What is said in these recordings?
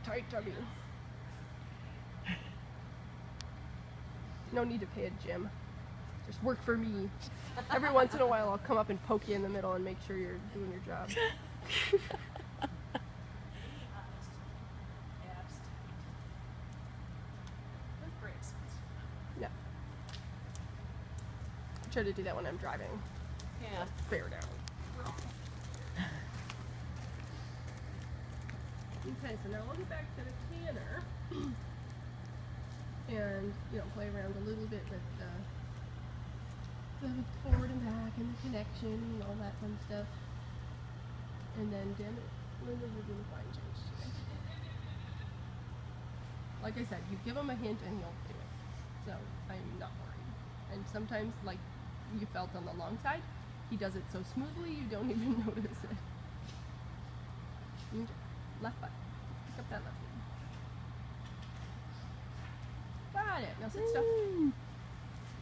tight tummy. No need to pay a gym. Just work for me. Every once in a while I'll come up and poke you in the middle and make sure you're doing your job. Yeah. I try to do that when I'm driving. Yeah. Bear down. Okay, so now we'll get back to the canter. And, you know, play around a little bit with the forward and back and the connection and all that fun stuff. And then Linda, you're doing a fine change today. Like I said, you give him a hint and he'll do it. So I'm not worried. And sometimes, like you felt on the long side, he does it so smoothly you don't even notice it. And left butt. Pick up that left knee. Got it. Now sit still.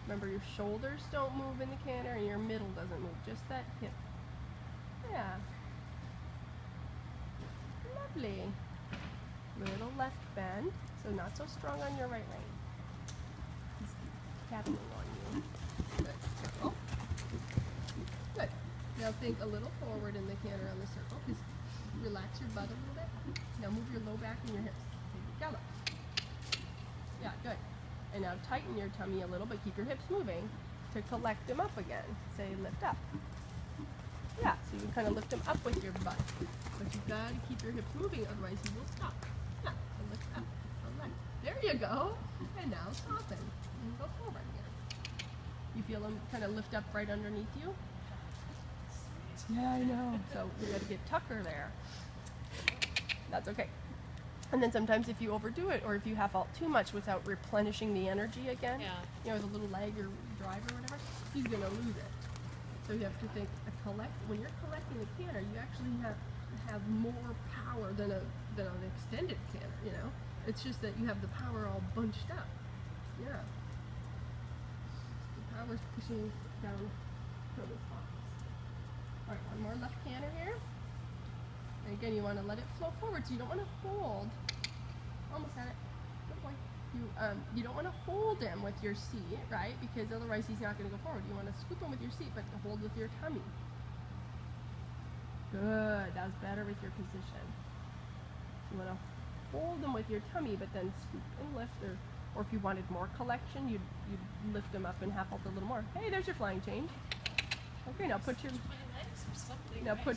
Remember, your shoulders don't move in the canter and your middle doesn't move, just that hip. Yeah. Lovely. Little left bend, so not so strong on your right rein. He's tapping on you. Good. Circle. Good. Now think a little forward in the canter on the circle. Just relax your butt a little bit. Now move your low back and your hips. Gallop. Yeah, good. And now tighten your tummy a little, but keep your hips moving to collect them up again. Say lift up. Yeah, so you kind of lift them up with your butt. But you've got to keep your hips moving, otherwise you will stop. Yeah, so lift up, collect. There you go. And now soften. And go forward again. You feel them kind of lift up right underneath you? Yeah, I know. So we got to get Tucker there. That's okay. And then sometimes if you overdo it, or if you have all too much without replenishing the energy again, you know, with a little leg or drive or whatever, he's going to lose it. So you have to think, when you're collecting a canter, you actually have more power than an extended canter, you know? It's just that you have the power all bunched up. Yeah. The power's pushing down from the spots. All right, one more left canter here. And again, you want to let it flow forward, so you don't want to hold. Almost had it. Good boy. You don't want to hold him with your seat, right? Because otherwise he's not going to go forward. You want to scoop him with your seat, but hold with your tummy. Good. That was better with your position. You want to hold them with your tummy, but then scoop and lift. Or if you wanted more collection, you'd lift them up and half hold a little more. Hey, there's your flying change. Okay, now put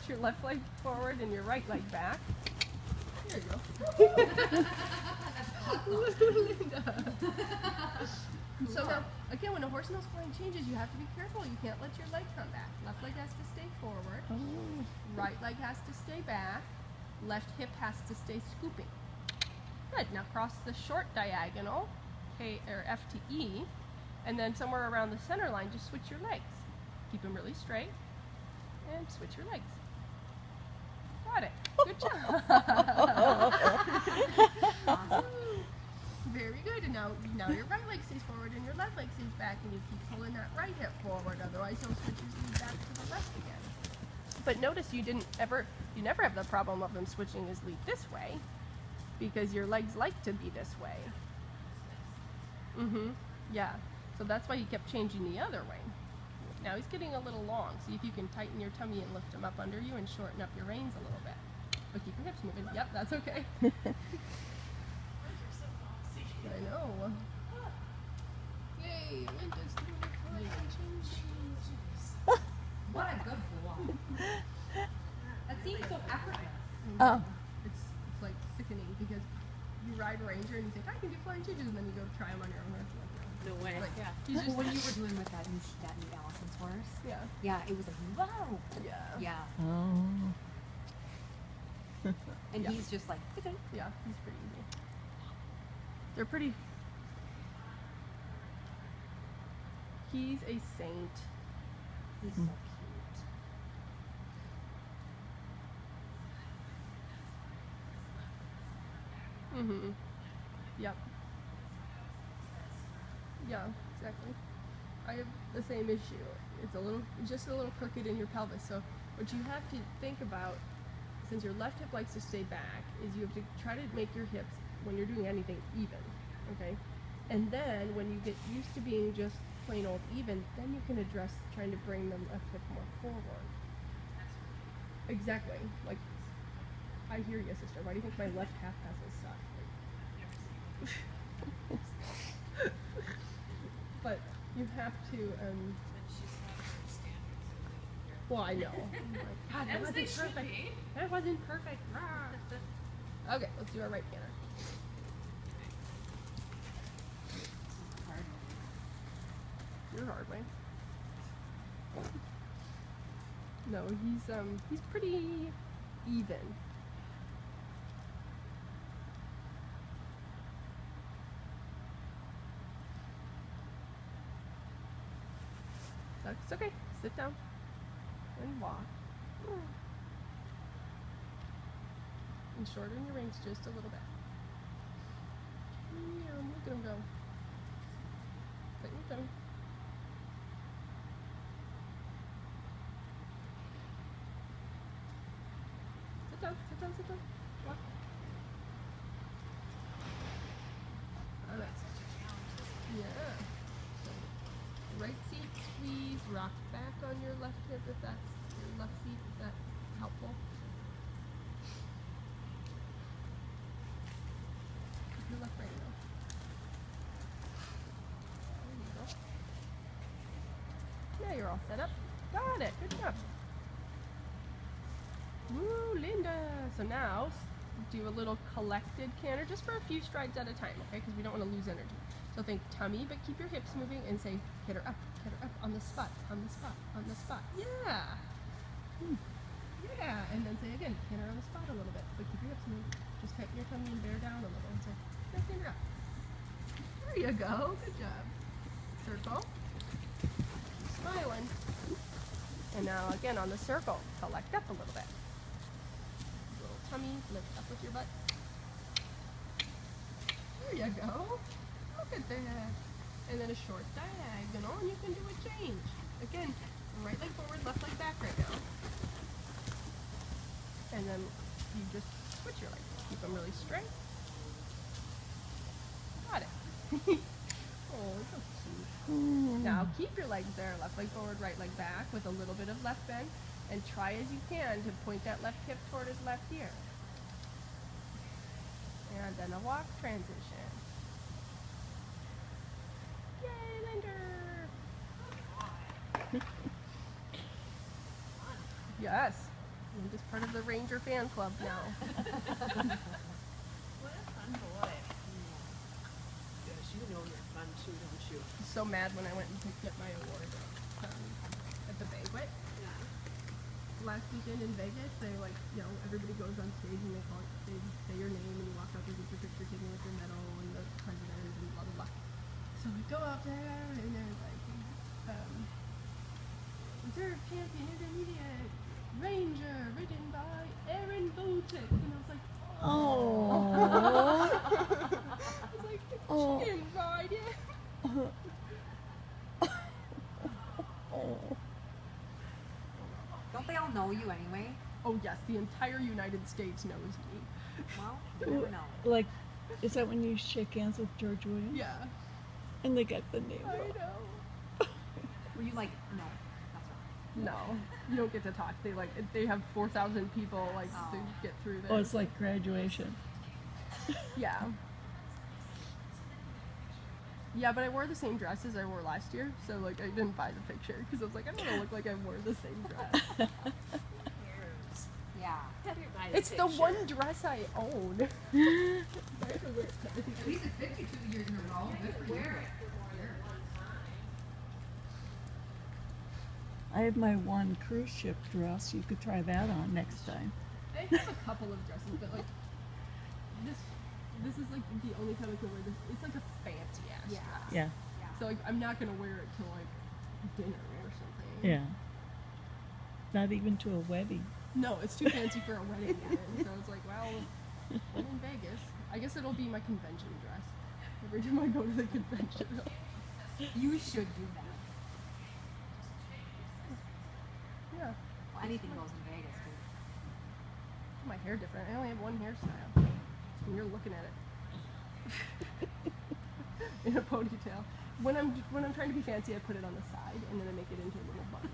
your left leg forward and your right leg back. There you go. Linda. So now, again, when a horse nose flying changes, you have to be careful. You can't let your leg come back. Left leg has to stay forward. Right leg has to stay back. Left hip has to stay scooping. Good. Now cross the short diagonal, K or F to E, and then somewhere around the center line, just switch your legs. Keep them really straight, and switch your legs. Got it. Good job. Very good. And now your right leg stays forward and your left leg stays back, and you keep pulling that right hip forward. Otherwise, you'll switch his lead back to the left again. But notice you never have the problem of him switching his lead this way, because your legs like to be this way. Yeah. So that's why you kept changing the other way. Now he's getting a little long. See if you can tighten your tummy and lift him up under you and shorten up your reins a little bit. But keep your hips moving. Yep, that's okay. I know. Yay, Linda's doing it for What a good boy. That seems so effortless. Oh. It's like sickening because you ride Ranger and you think, I can do flying changes, and then you go try them on your own horse. No way. Like, Yeah. When you were doing with that new Allison's horse. Yeah. Yeah, it was like, wow. Yeah. Yeah. Oh. And Yeah. he's just like, okay. Yeah, he's pretty easy. They're pretty. He's a saint. He's so cute. Yep. Yeah, exactly. I have the same issue. It's just a little crooked in your pelvis. So what you have to think about, since your left hip likes to stay back, is you have to try to make your hips, when you're doing anything, even, okay? And then when you get used to being just plain old even, then you can address trying to bring the left hip more forward. Exactly. Like, I hear you, sister. Why do you think my left half passes suck? But you have to, well, I know. Like, God, that wasn't perfect. That wasn't perfect. Okay, let's do our right canter. Your hard way. No, he's pretty even. It's okay. Sit down and walk. And shorten your reins just a little bit. Yeah, look at him go. Tighten your tummy. Sit down, sit down, sit down. Walk. Alright. Yeah. Right seat, squeeze, rock back on your left hip if that's your left seat, if that's helpful. Keep your left rein though. There you go. Now you're all set up. Got it. Good job. Woo, Linda. So now do a little collected canter just for a few strides at a time, okay? Because we don't want to lose energy. So think tummy, but keep your hips moving and say hit her up on the spot, on the spot, on the spot. Yeah. Yeah. And then say again, hit her on the spot a little bit, but keep your hips moving. Just tighten your tummy and bear down a little and say, hit her up. There you go. Good job. Circle. Smiling. And now again on the circle, collect up a little bit. Little tummy, lift up with your butt. There you go. Look at that. And then a short diagonal, and you can do a change. Again, right leg forward, left leg back right now. And then you just switch your legs. Keep them really straight. Got it. Oh, so cute. Now keep your legs there, left leg forward, right leg back with a little bit of left bend. And try as you can to point that left hip toward his left ear. And then a walk transition. Yay, Linder! Yes, Linda's part of the Ranger fan club now. What a fun boy. Yes, you know you're fun too, don't you? So mad when I went and picked up my award at the banquet. Last weekend in Vegas, they everybody goes on stage and they say your name and you walk up and get your picture taken with your medal and the president and blah blah blah. So we go out there and there's like reserve champion intermediate Ranger ridden by Aaron Botic, and I was like, oh. I was like, she didn't ride it. Don't they all know you anyway? Oh yes, the entire United States knows me. Well, you never know. Like, is that when you shake hands with George Williams? Yeah. And they got the name I wrong. know. Were you like, no, that's wrong. No, you don't get to talk. They have 4,000 people to get through this. Oh, it's like graduation. Yeah. Yeah, but I wore the same dress as I wore last year, so I didn't buy the picture because I was like, I don't want to look like I wore the same dress. Yeah. It's the one dress I own. At least it's 52 years in a row. Good for you. I have my one cruise ship dress. You could try that on next time. I have a couple of dresses, but this is the only time I can wear this. It's like a fancy ass dress. Yeah. So I'm not gonna wear it to dinner or something. Yeah. Not even to a wedding. No, it's too fancy for a wedding even. So it's like, well, I'm in Vegas. I guess it'll be my convention dress. Every time I go to the convention. You should do that. Yeah. Well, anything goes in Vegas, my hair different. I only have one hairstyle. And you're looking at it in a ponytail. When I'm trying to be fancy, I put it on the side and then I make it into a little bun,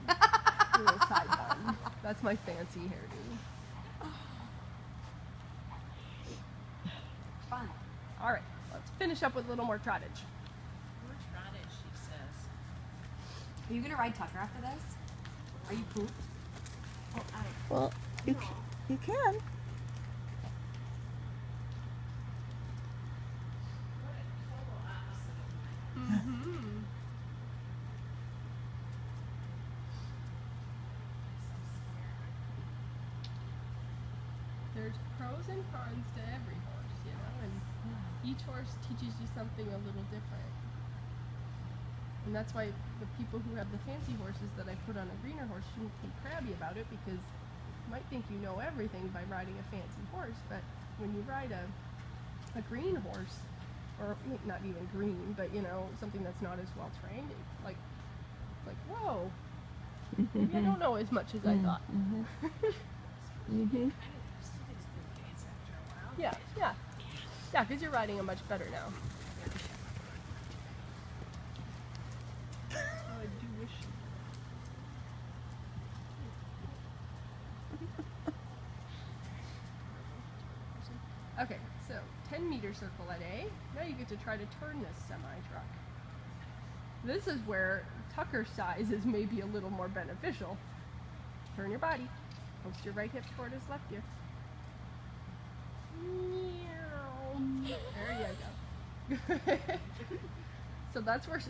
a little side bun. That's my fancy hairdo. Fun. All right, let's finish up with a little more trottage. More trottage, she says. Are you gonna ride Tucker after this? Are you pooped? Well, you can. There's pros and cons to every horse, you know, and each horse teaches you something a little different. And that's why the people who have the fancy horses that I put on a greener horse shouldn't be crabby about it, because you might think you know everything by riding a fancy horse, but when you ride a green horse, or not even green, but you know, something that's not as well trained, it's like, whoa, maybe I don't know as much as I thought. Yeah, because you're riding them much better now. I do wish. Okay, so 10-meter circle at A. Now you get to try to turn this semi-truck. This is where Tucker's size is maybe a little more beneficial. Turn your body. Post your right hip toward his left ear. There you go. So that's where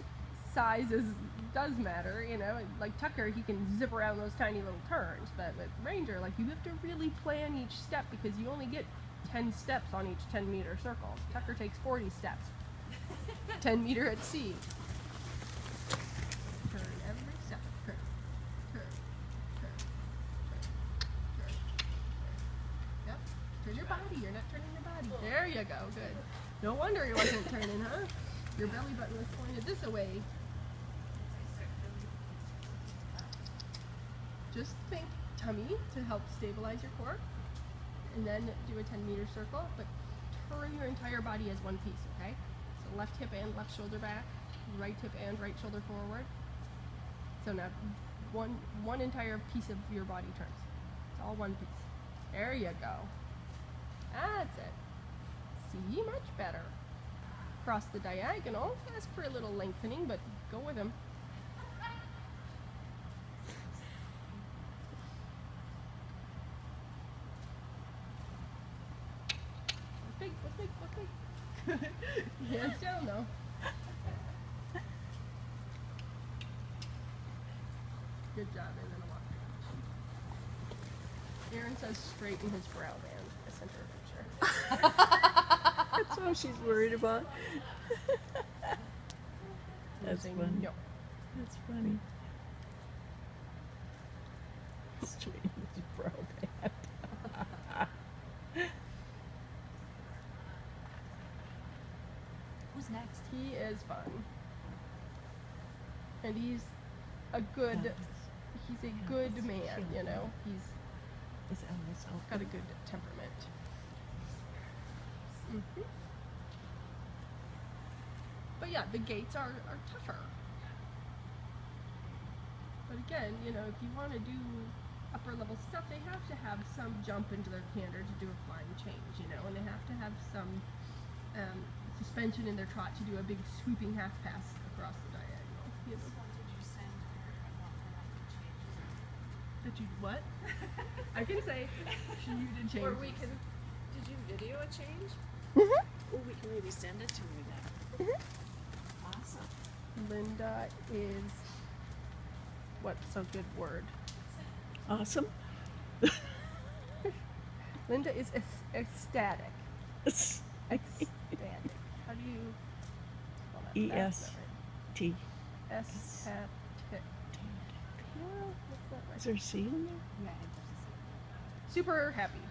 size does matter, you know. Like Tucker, he can zip around those tiny little turns, but with Wranger, like, you have to really plan each step because you only get 10 steps on each 10-meter circle. Tucker takes 40 steps. 10 meter at sea. Turn every step. Turn, turn, turn, turn, turn, turn. Yep. Turn your body. You're not turning your body. There you go. Good. No wonder it wasn't turning, huh? Your belly button was pointed this way. Just think tummy to help stabilize your core. And then do a 10-meter circle, but turn your entire body as one piece, okay? So left hip and left shoulder back, right hip and right shoulder forward. So now one entire piece of your body turns. It's all one piece. There you go. That's it. See, much better. Cross the diagonal, ask for a little lengthening, but go with him. Look big. Hands down though. Good job, and then a walk. Erin says straighten his brow band. I sent her a picture. That's what she's worried about. That's Using funny. No. That's funny. Straighten his brow band. Who's next? He is fun. And he's a good man, you know. He's Is Elvis got a open? good temperament. But yeah, the gaits are tougher. But again, you know, if you want to do upper level stuff, they have to have some jump into their canter to do a flying change, you know, and they have to have some suspension in their trot to do a big sweeping half pass across the diagonal. You know. Did you what? I can say you did change. Or we can, did you video a change? Oh, we can maybe send it to me then. Awesome. Linda is, what's a good word? Awesome. Linda is ecstatic. Ecstatic. How do you spell that? That's not E-S-T. right. Ecstatic. Well, that's not right. Is there a C in there? Yeah, I just Super happy.